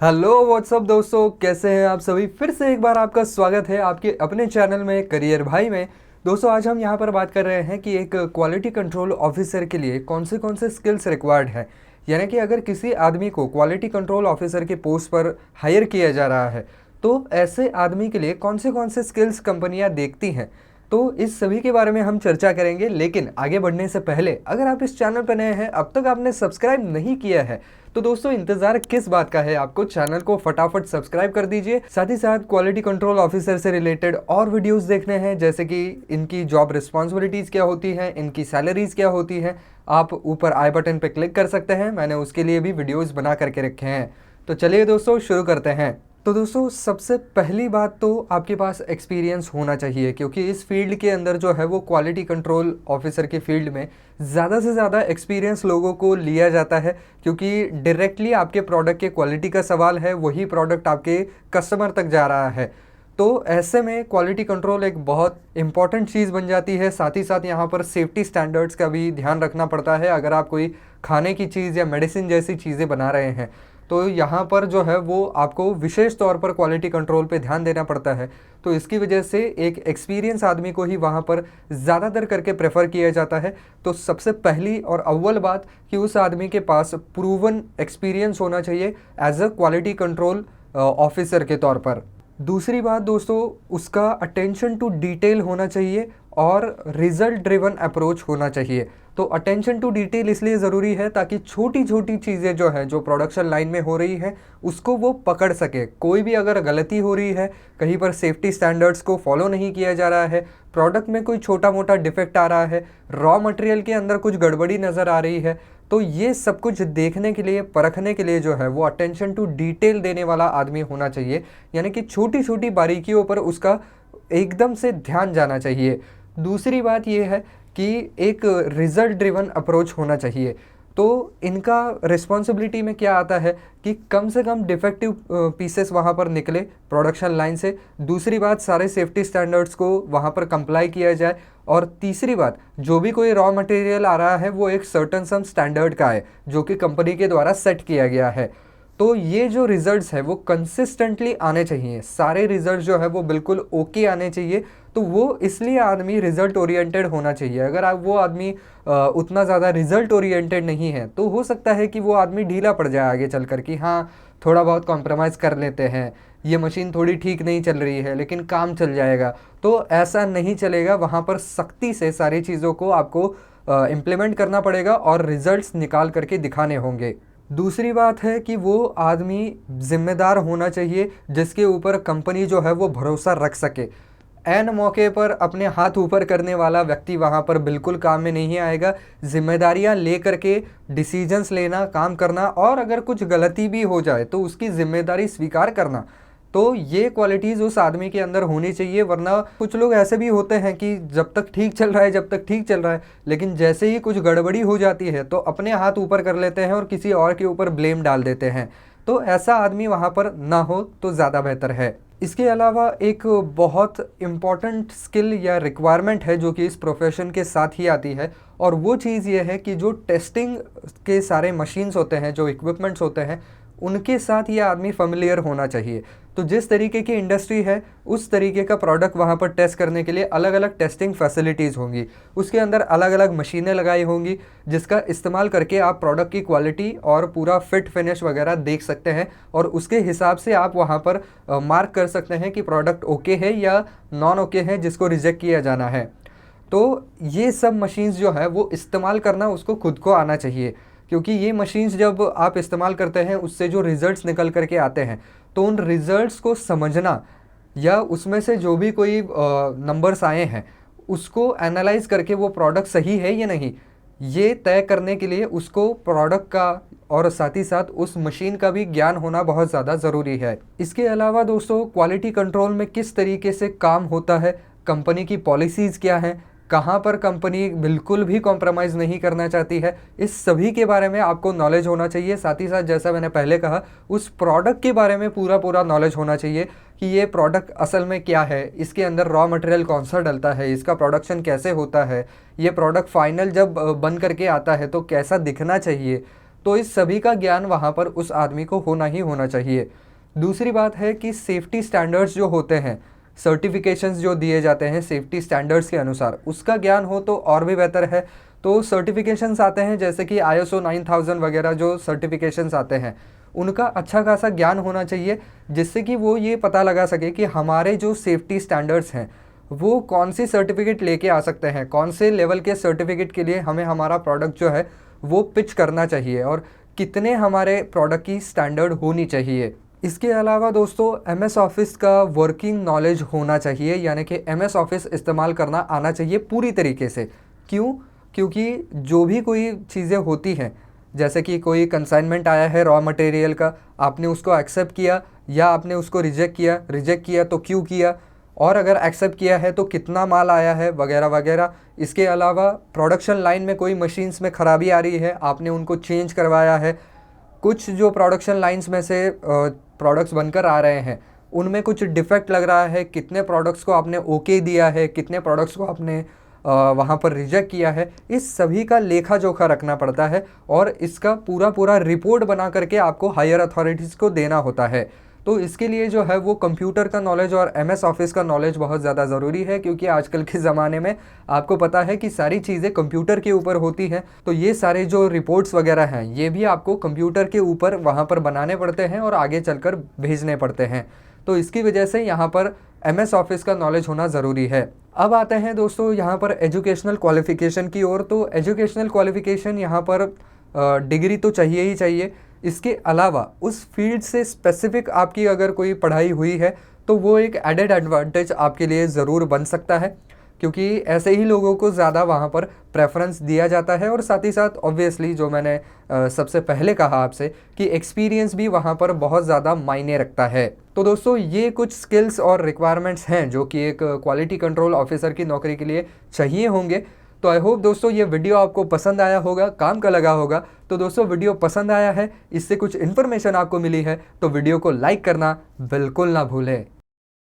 Hello what's up दोस्तों, कैसे हैं आप सभी। फिर से एक बार आपका स्वागत है आपके अपने चैनल में करियर भाई में। दोस्तों, आज हम यहाँ पर बात कर रहे हैं कि एक क्वालिटी कंट्रोल ऑफिसर के लिए कौन से स्किल्स रिक्वायर्ड हैं। यानी कि अगर किसी आदमी को क्वालिटी कंट्रोल ऑफिसर के पोस्ट पर हायर किया जा रहा है तो ऐसे आदमी के लिए कौन से स्किल्स कंपनियाँ देखती हैं। तो इस सभी के बारे में हम चर्चा करेंगे, लेकिन आगे बढ़ने से पहले अगर आप इस चैनल पर नए हैं, अब तक आपने सब्सक्राइब नहीं किया है, तो दोस्तों इंतजार किस बात का है, आपको चैनल को फटाफट सब्सक्राइब कर दीजिए। साथ ही साथ क्वालिटी कंट्रोल ऑफिसर से रिलेटेड और वीडियोस देखने हैं, जैसे कि इनकी जॉब रिस्पॉन्सिबिलिटीज़ क्या होती हैं, इनकी सैलरीज क्या होती हैं, आप ऊपर आई बटन पर क्लिक कर सकते हैं। मैंने उसके लिए भी वीडियोज़ बना करके रखे हैं। तो चलिए दोस्तों शुरू करते हैं। तो दोस्तों, सबसे पहली बात तो आपके पास एक्सपीरियंस होना चाहिए, क्योंकि इस फील्ड के अंदर जो है वो क्वालिटी कंट्रोल ऑफिसर के फील्ड में ज़्यादा से ज़्यादा एक्सपीरियंस लोगों को लिया जाता है, क्योंकि डायरेक्टली आपके प्रोडक्ट के क्वालिटी का सवाल है, वही प्रोडक्ट आपके कस्टमर तक जा रहा है। तो ऐसे में क्वालिटी कंट्रोल एक बहुत इंपॉर्टेंट चीज़ बन जाती है। साथ ही साथ यहाँ पर सेफ्टी स्टैंडर्ड्स का भी ध्यान रखना पड़ता है। अगर आप कोई खाने की चीज़ या मेडिसिन जैसी चीज़ें बना रहे हैं तो यहाँ पर जो है वो आपको विशेष तौर पर क्वालिटी कंट्रोल पे ध्यान देना पड़ता है। तो इसकी वजह से एक एक्सपीरियंस आदमी को ही वहाँ पर ज़्यादातर करके प्रेफर किया जाता है। तो सबसे पहली और अव्वल बात कि उस आदमी के पास प्रूवन एक्सपीरियंस होना चाहिए as a quality control officer के तौर पर। दूसरी बात दोस्तों, उसका अटेंशन टू डिटेल होना चाहिए और रिजल्ट ड्रिवन अप्रोच होना चाहिए। तो अटेंशन टू डिटेल इसलिए ज़रूरी है ताकि छोटी छोटी चीज़ें जो है जो प्रोडक्शन लाइन में हो रही है उसको वो पकड़ सके। कोई भी अगर गलती हो रही है, कहीं पर सेफ्टी स्टैंडर्ड्स को फॉलो नहीं किया जा रहा है, प्रोडक्ट में कोई छोटा मोटा डिफेक्ट आ रहा है, रॉ मटेरियल के अंदर कुछ गड़बड़ी नज़र आ रही है, तो ये सब कुछ देखने के लिए, परखने के लिए जो है वो अटेंशन टू डिटेल देने वाला आदमी होना चाहिए। यानी कि छोटी छोटी बारीकियों पर उसका एकदम से ध्यान जाना चाहिए। दूसरी बात यह है कि एक रिजल्ट ड्रिवन अप्रोच होना चाहिए। तो इनका रिस्पॉन्सिबिलिटी में क्या आता है कि कम से कम डिफेक्टिव पीसेस वहाँ पर निकले प्रोडक्शन लाइन से। दूसरी बात, सारे सेफ्टी स्टैंडर्ड्स को वहाँ पर कंप्लाई किया जाए। और तीसरी बात, जो भी कोई रॉ मटेरियल आ रहा है वो एक सर्टन सम स्टैंडर्ड का है जो कि कंपनी के द्वारा सेट किया गया है। तो ये जो रिजल्ट्स है वो कंसिस्टेंटली आने चाहिए, सारे रिजल्ट जो है वो बिल्कुल ओके आने चाहिए। तो वो इसलिए आदमी रिजल्ट ओरिएंटेड होना चाहिए। अगर आप वो आदमी उतना ज़्यादा रिजल्ट ओरिएंटेड नहीं है तो हो सकता है कि वो आदमी ढीला पड़ जाए आगे चल कर कि हाँ थोड़ा बहुत कॉम्प्रोमाइज़ कर लेते हैं, ये मशीन थोड़ी ठीक नहीं चल रही है लेकिन काम चल जाएगा। तो ऐसा नहीं चलेगा, वहाँ पर सख्ती से सारी चीज़ों को आपको इम्प्लीमेंट करना पड़ेगा और रिजल्ट्स निकाल करके दिखाने होंगे। दूसरी बात है कि वो आदमी जिम्मेदार होना चाहिए जिसके ऊपर कंपनी जो है वो भरोसा रख सके। ऐन मौके पर अपने हाथ ऊपर करने वाला व्यक्ति वहाँ पर बिल्कुल काम में नहीं आएगा। जिम्मेदारियाँ ले करके डिसीजंस लेना, काम करना, और अगर कुछ गलती भी हो जाए तो उसकी जिम्मेदारी स्वीकार करना, तो ये क्वालिटीज़ उस आदमी के अंदर होनी चाहिए। वरना कुछ लोग ऐसे भी होते हैं कि जब तक ठीक चल रहा है, जब तक ठीक चल रहा है, लेकिन जैसे ही कुछ गड़बड़ी हो जाती है तो अपने हाथ ऊपर कर लेते हैं और किसी और के ऊपर ब्लेम डाल देते हैं। तो ऐसा आदमी वहाँ पर ना हो तो ज़्यादा बेहतर है। इसके अलावा एक बहुत इम्पॉर्टेंट स्किल या रिक्वायरमेंट है जो कि इस प्रोफेशन के साथ ही आती है, और वो चीज़ ये है कि जो टेस्टिंग के सारे मशीन्स होते हैं, जो इक्विपमेंट्स होते हैं, उनके साथ ये आदमी फेमिलियर होना चाहिए। तो जिस तरीके की इंडस्ट्री है उस तरीके का प्रोडक्ट वहाँ पर टेस्ट करने के लिए अलग अलग टेस्टिंग फैसिलिटीज़ होंगी, उसके अंदर अलग अलग मशीनें लगाई होंगी जिसका इस्तेमाल करके आप प्रोडक्ट की क्वालिटी और पूरा फिट फिनिश वगैरह देख सकते हैं, और उसके हिसाब से आप वहाँ पर मार्क कर सकते हैं कि प्रोडक्ट ओके है या नॉन ओके है, जिसको रिजेक्ट किया जाना है। तो ये सब मशीन्स जो है वो इस्तेमाल करना उसको खुद को आना चाहिए, क्योंकि ये मशीन्स जब आप इस्तेमाल करते हैं उससे जो रिज़ल्ट्स निकल करके आते हैं तो उन रिज़ल्ट्स को समझना या उसमें से जो भी कोई नंबर्स आए हैं उसको एनालाइज करके वो प्रोडक्ट सही है या नहीं, ये तय करने के लिए उसको प्रोडक्ट का और साथ ही साथ उस मशीन का भी ज्ञान होना बहुत ज़्यादा ज़रूरी है। इसके अलावा दोस्तों, क्वालिटी कंट्रोल में किस तरीके से काम होता है, कंपनी की पॉलिसीज़ क्या हैं, कहाँ पर कंपनी बिल्कुल भी कॉम्प्रोमाइज़ नहीं करना चाहती है, इस सभी के बारे में आपको नॉलेज होना चाहिए। साथ ही साथ जैसा मैंने पहले कहा, उस प्रोडक्ट के बारे में पूरा नॉलेज होना चाहिए कि ये प्रोडक्ट असल में क्या है, इसके अंदर रॉ मटेरियल कौन सा डलता है, इसका प्रोडक्शन कैसे होता है, ये प्रोडक्ट फाइनल जब बन करके आता है तो कैसा दिखना चाहिए। तो इस सभी का ज्ञान वहाँ पर उस आदमी को होना ही होना चाहिए। दूसरी बात है कि सेफ्टी स्टैंडर्ड्स जो होते हैं, सर्टिफिकेशंस जो दिए जाते हैं सेफ्टी स्टैंडर्ड्स के अनुसार, उसका ज्ञान हो तो और भी बेहतर है। तो सर्टिफिकेशंस आते हैं जैसे कि ISO 9000 वगैरह जो सर्टिफिकेशंस आते हैं, उनका अच्छा खासा ज्ञान होना चाहिए, जिससे कि वो ये पता लगा सके कि हमारे जो सेफ्टी स्टैंडर्ड्स हैं वो कौन सी सर्टिफिकेट लेके आ सकते हैं, कौन से लेवल के सर्टिफिकेट के लिए हमें हमारा प्रोडक्ट जो है वो पिच करना चाहिए और कितने हमारे प्रोडक्ट की स्टैंडर्ड होनी चाहिए। इसके अलावा दोस्तों MS ऑफिस का वर्किंग नॉलेज होना चाहिए, यानी कि MS ऑफिस इस्तेमाल करना आना चाहिए पूरी तरीके से। क्यों? क्योंकि जो भी कोई चीज़ें होती हैं, जैसे कि कोई कंसाइनमेंट आया है रॉ मटेरियल का, आपने उसको एक्सेप्ट किया या आपने उसको रिजेक्ट किया तो क्यों किया, और अगर एक्सेप्ट किया है तो कितना माल आया है वगैरह वगैरह। इसके अलावा प्रोडक्शन लाइन में कोई मशीन्स में ख़राबी आ रही है, आपने उनको चेंज करवाया है। कुछ जो प्रोडक्शन लाइंस में से प्रोडक्ट्स बनकर आ रहे हैं उनमें कुछ डिफेक्ट लग रहा है, कितने प्रोडक्ट्स को आपने ओके दिया है, कितने प्रोडक्ट्स को आपने वहाँ पर रिजेक्ट किया है, इस सभी का लेखा जोखा रखना पड़ता है और इसका पूरा रिपोर्ट बना करके आपको हायर अथॉरिटीज़ को देना होता है। तो इसके लिए जो है वो कंप्यूटर का नॉलेज और MS ऑफिस का नॉलेज बहुत ज़्यादा ज़रूरी है, क्योंकि आजकल के ज़माने में आपको पता है कि सारी चीज़ें कंप्यूटर के ऊपर होती हैं। तो ये सारे जो रिपोर्ट्स वगैरह हैं ये भी आपको कंप्यूटर के ऊपर वहाँ पर बनाने पड़ते हैं और आगे चलकर भेजने पड़ते हैं। तो इसकी वजह से यहाँ पर MS ऑफिस का नॉलेज होना ज़रूरी है। अब आते हैं दोस्तों यहाँ पर एजुकेशनल क्वालिफ़िकेशन की ओर। तो एजुकेशनल क्वालिफ़िकेशन यहाँ पर डिग्री तो चाहिए ही चाहिए। इसके अलावा उस फील्ड से स्पेसिफिक आपकी अगर कोई पढ़ाई हुई है तो वो एक एडेड एडवांटेज आपके लिए ज़रूर बन सकता है, क्योंकि ऐसे ही लोगों को ज़्यादा वहाँ पर प्रेफरेंस दिया जाता है। और साथ ही साथ ऑब्वियसली जो मैंने सबसे पहले कहा आपसे कि एक्सपीरियंस भी वहाँ पर बहुत ज़्यादा मायने रखता है। तो दोस्तों ये कुछ स्किल्स और रिक्वायरमेंट्स हैं जो कि एक क्वालिटी कंट्रोल ऑफिसर की नौकरी के लिए चाहिए होंगे। तो आई होप दोस्तों ये वीडियो आपको पसंद आया होगा, काम का लगा होगा। तो दोस्तों वीडियो पसंद आया है, इससे कुछ इन्फॉर्मेशन आपको मिली है, तो वीडियो को लाइक करना बिल्कुल ना भूलें।